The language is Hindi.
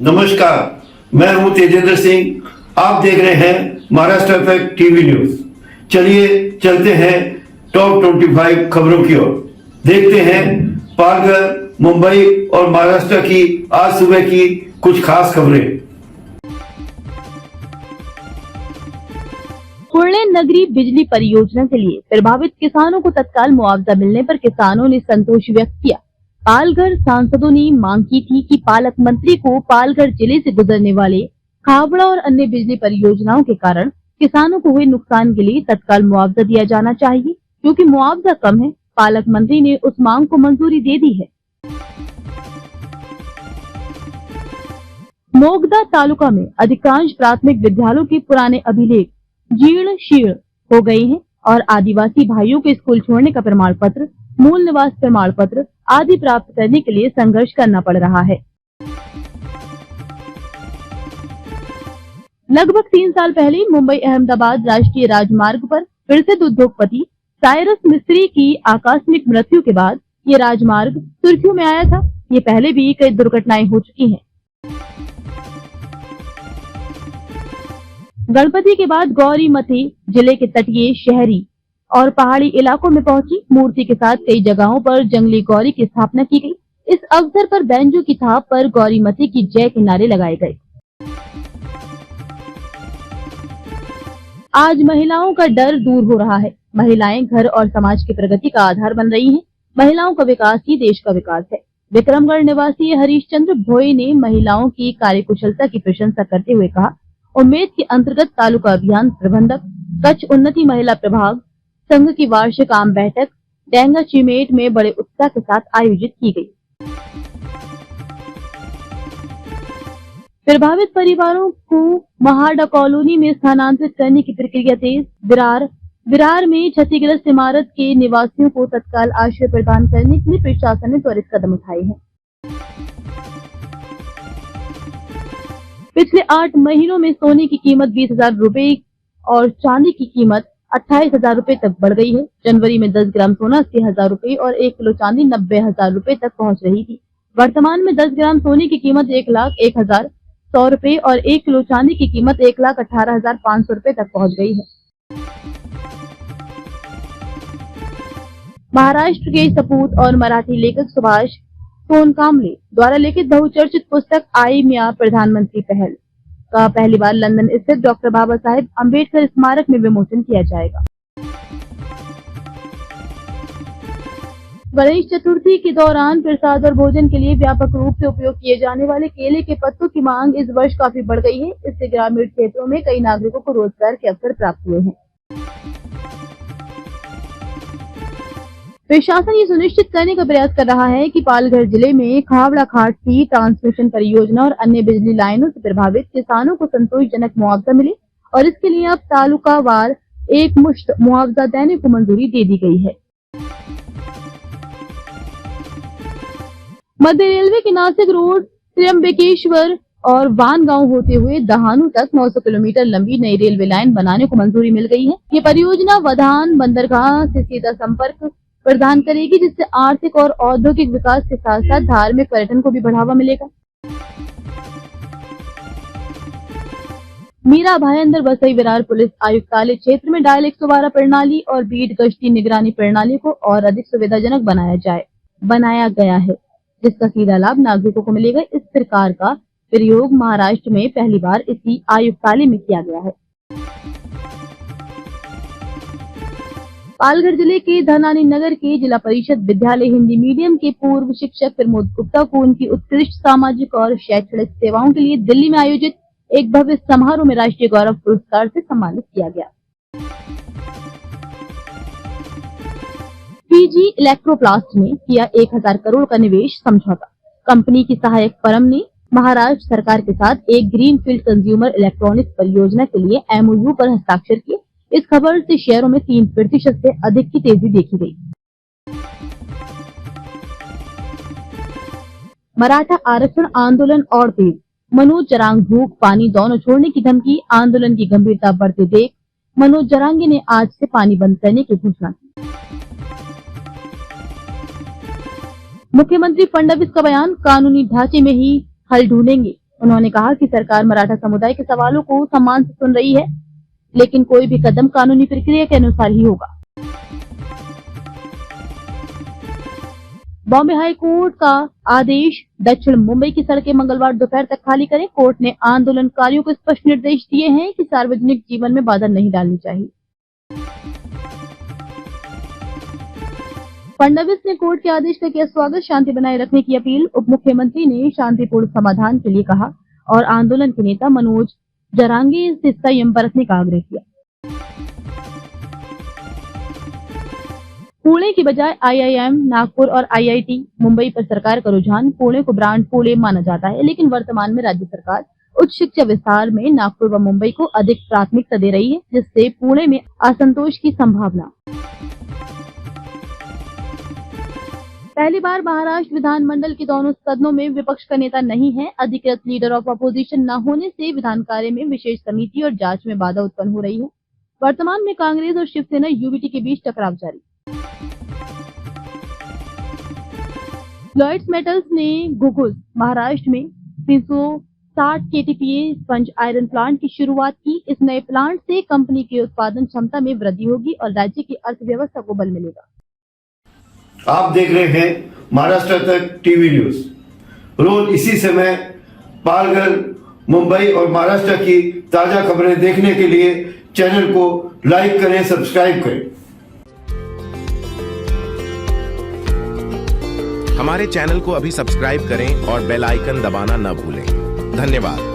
नमस्कार, मैं हूं तेजेंद्र सिंह। आप देख रहे हैं महाराष्ट्र इफेक्ट टीवी न्यूज। चलिए चलते हैं टॉप 25 खबरों की ओर। देखते हैं पालघर, मुंबई और महाराष्ट्र की आज सुबह की कुछ खास खबरें। पुणे नगरी बिजली परियोजना के लिए प्रभावित किसानों को तत्काल मुआवजा मिलने पर किसानों ने संतोष व्यक्त किया। पालघर सांसदों ने मांग की थी कि पालक मंत्री को पालघर जिले से गुजरने वाले खावड़ा और अन्य बिजली परियोजनाओं के कारण किसानों को हुए नुकसान के लिए तत्काल मुआवजा दिया जाना चाहिए। क्योंकि मुआवजा कम है, पालक मंत्री ने उस मांग को मंजूरी दे दी है। मोगदा तालुका में अधिकांश प्राथमिक विद्यालयों के पुराने अभिलेख जीर्ण शीर्ण हो गए हैं और आदिवासी भाइयों के स्कूल छोड़ने का प्रमाण पत्र, मूल निवास प्रमाण पत्र आदि प्राप्त करने के लिए संघर्ष करना पड़ रहा है। लगभग 3 साल पहले मुंबई अहमदाबाद राष्ट्रीय राजमार्ग पर प्रसिद्ध उद्योगपति साइरस मिस्त्री की आकस्मिक मृत्यु के बाद ये राजमार्ग सुर्खियों में आया था। ये पहले भी कई दुर्घटनाएं हो चुकी हैं। गणपति के बाद गौरी मथी जिले के तटीय, शहरी और पहाड़ी इलाकों में पहुंची। मूर्ति के साथ कई जगहों पर जंगली गौरी की स्थापना की गई। इस अवसर पर बैंजो की थाप पर गौरी मथी की जय के नारे लगाए गए। आज महिलाओं का डर दूर हो रहा है। महिलाएं घर और समाज की प्रगति का आधार बन रही हैं। महिलाओं का विकास ही देश का विकास है। विक्रमगढ़ निवासी हरीश चंद्र भोई ने महिलाओं की कार्यकुशलता की प्रशंसा करते हुए कहा, उम्मीद के अंतर्गत तालुका अभियान प्रबंधक, कच्छ उन्नति महिला प्रभाग संघ की वार्षिक आम बैठक डेंगा चिमेट में बड़े उत्साह के साथ आयोजित की गई। प्रभावित परिवारों को महाडा कॉलोनी में स्थानांतरित करने की प्रक्रिया तेज। विरार में क्षतिग्रस्त इमारत के निवासियों को तत्काल आश्रय प्रदान करने के लिए प्रशासन ने त्वरित कदम उठाए हैं। पिछले 8 महीनों में सोने की कीमत 20,000 रूपए और चांदी की कीमत 28,000 रूपए तक बढ़ गई है। जनवरी में 10 ग्राम सोना 80,000 रूपए और 1 किलो चांदी 90,000 रूपए तक पहुंच रही थी। वर्तमान में 10 ग्राम सोने की कीमत 1,01,100 रूपए और 1 किलो चांदी की कीमत 1,18,500 रूपए तक पहुंच गई है। महाराष्ट्र के सपूत और मराठी लेखक सुभाष सोनकांबले द्वारा लिखित बहुचर्चित पुस्तक आई म्या प्रधानमंत्री पहल का पहली बार लंदन स्थित डॉक्टर बाबा साहेब अम्बेडकर स्मारक में विमोचन किया जाएगा। गणेश चतुर्थी के दौरान प्रसाद और भोजन के लिए व्यापक रूप से उपयोग किए जाने वाले केले के पत्तों की मांग इस वर्ष काफी बढ़ गई है। इससे ग्रामीण क्षेत्रों में कई नागरिकों को रोजगार के अवसर प्राप्त हुए हैं। प्रशासन ये सुनिश्चित करने का प्रयास कर रहा है कि पालघर जिले में खावड़ा खाट की ट्रांसमिशन परियोजना और अन्य बिजली लाइनों से प्रभावित किसानों को संतोषजनक मुआवजा मिले और इसके लिए अब तालुकावार एक मुश्त मुआवजा देने को मंजूरी दे दी गई है। मध्य रेलवे के नासिक रोड त्र्यंबकेश्वर और वानगांव होते हुए दहानू तक 900 किलोमीटर लंबी नई रेलवे लाइन बनाने को मंजूरी मिल गई है। ये परियोजना वधान बंदरगाह से सीधा संपर्क प्रदान करेगी, जिससे आर्थिक और औद्योगिक विकास के साथ साथ धार्मिक पर्यटन को भी बढ़ावा मिलेगा। मीरा भायंदर वसई विरार पुलिस आयुक्तालय क्षेत्र में डायल 112 प्रणाली और बीट गश्ती निगरानी प्रणाली को और अधिक सुविधाजनक बनाया गया है, जिसका सीधा लाभ नागरिकों को मिलेगा। इस प्रकार का प्रयोग महाराष्ट्र में पहली बार इसी आयुक्तालय में किया गया है। पालघर जिले के धनानी नगर के जिला परिषद विद्यालय हिंदी मीडियम के पूर्व शिक्षक प्रमोद गुप्ता को उनकी उत्कृष्ट सामाजिक और शैक्षणिक सेवाओं के लिए दिल्ली में आयोजित एक भव्य समारोह में राष्ट्रीय गौरव पुरस्कार से सम्मानित किया गया। पीजी इलेक्ट्रोप्लास्ट ने किया 1,000 करोड़ का निवेश समझौता। कंपनी की सहायक फर्म ने महाराष्ट्र सरकार के साथ एक ग्रीनफील्ड कंज्यूमर इलेक्ट्रॉनिक्स परियोजना के लिए MOU पर हस्ताक्षर किए। इस खबर से शेयरों में 3% से अधिक की तेजी देखी गई। मराठा आरक्षण आंदोलन और तेज। मनोज जरांग भूख पानी दोनों छोड़ने की धमकी। आंदोलन की गंभीरता बढ़ते देख मनोज जरांगे ने आज से पानी बंद करने की घोषणा की। मुख्यमंत्री फडणवीस का बयान, कानूनी ढांचे में ही हल ढूंढेंगे। उन्होंने कहा कि सरकार मराठा समुदाय के सवालों को सम्मान से सुन रही है, लेकिन कोई भी कदम कानूनी प्रक्रिया के अनुसार ही होगा। बॉम्बे हाई कोर्ट का आदेश, दक्षिण मुंबई की सड़कें मंगलवार दोपहर तक खाली करें। कोर्ट ने आंदोलनकारियों को स्पष्ट निर्देश दिए हैं कि सार्वजनिक जीवन में बाधा नहीं डालनी चाहिए। फडणवीस ने कोर्ट के आदेश का किया स्वागत, शांति बनाए रखने की अपील। उप मुख्यमंत्री ने शांतिपूर्ण समाधान के लिए कहा और आंदोलन के नेता मनोज जरांगे से संयम बरतने का आग्रह किया। पुणे की बजाय IIM नागपुर और IIT मुंबई पर सरकार का रुझान। पुणे को ब्रांड पुणे माना जाता है, लेकिन वर्तमान में राज्य सरकार उच्च शिक्षा विस्तार में नागपुर व मुंबई को अधिक प्राथमिकता दे रही है, जिससे पुणे में असंतोष की संभावना। पहली बार महाराष्ट्र विधानमंडल के दोनों सदनों में विपक्ष का नेता नहीं है। अधिकृत लीडर ऑफ अपोजिशन न होने से विधान कार्य में विशेष समिति और जांच में बाधा उत्पन्न हो रही है। वर्तमान में कांग्रेस और शिवसेना UBT के बीच टकराव जारी। लॉयड्स मेटल्स ने घुघुस महाराष्ट्र में 360 KTPA स्पंज आयरन प्लांट की शुरुआत की। इस नए प्लांट से कंपनी की उत्पादन क्षमता में वृद्धि होगी और राज्य की अर्थव्यवस्था को बल मिलेगा। आप देख रहे हैं महाराष्ट्र तक टीवी न्यूज। रोज इसी समय पालघर, मुंबई और महाराष्ट्र की ताजा खबरें देखने के लिए चैनल को लाइक करें, सब्सक्राइब करें। हमारे चैनल को अभी सब्सक्राइब करें और बेल आइकन दबाना न भूलें। धन्यवाद।